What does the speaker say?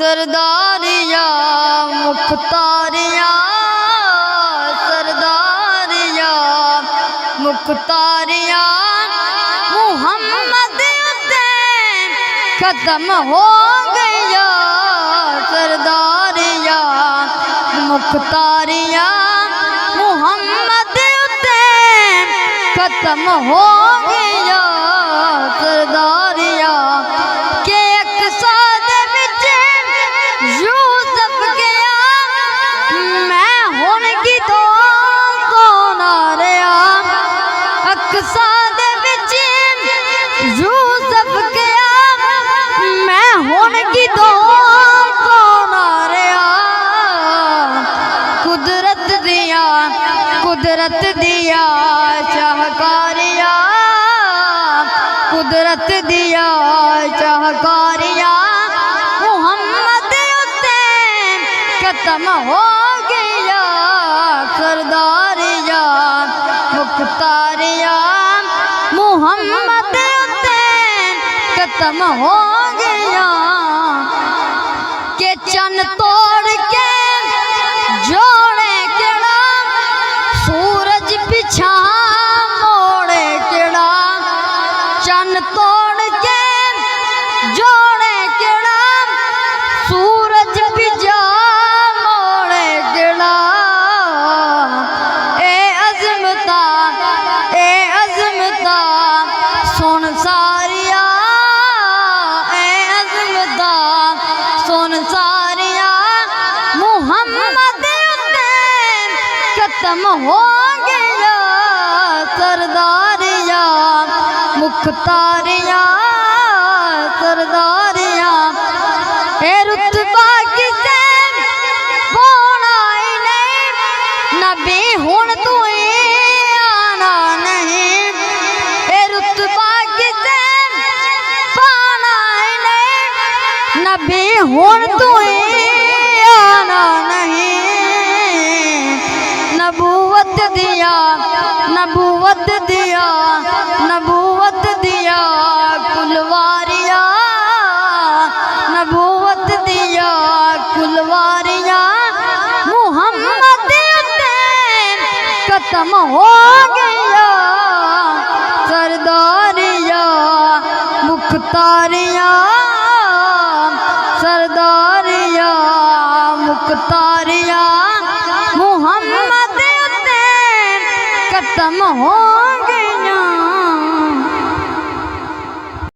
सरदारिया मुख्तारिया सरदारिया मुख्तारिया मुहम्मद खत्म हो गया। सरदारिया मुख्तारिया मुहम्मद खत्म हो गया। सरदारिया के एक साथ विच यूसुफ गया मैं हुण की तो कौन आ रहा। एक साथ विच यूसुफ गया मैं हुण की तो कौन आ रहा। कुदरत दिया शाहकारिया कुदरत दिया शाहकारिया मुहम्मद खत्म हो गया। सरदारिया मुख्तारिया मुहम्मद खत्म हो गया। के चन तोड़ के जोड़े केड़ा सूरज पिछा मोड़े केड़ा। चन तोड़ के जोड़े केड़ा सूरज पिछा मोड़े केड़ा। ए अज़मता सुन सारिया ए अज़मता सुन सारिया मुहम्मद खत्म हो गया। सरदारिया मुख्तारिया सरदारिया ए रुतबा किसे पाना ही नहीं नबी हुण तू आना नहीं। ए रुतबा किसे पाना ही नहीं नबी हुण तू आना नहीं। नबूवत दिया नबूवत दिया कुलवारिया नबूवत दिया कुलवारिया मुहम्मद खत्म हो गया। सरदारिया मुख्तारिया सरदारिया मुख्तारिया मुहम्मद खत्म हो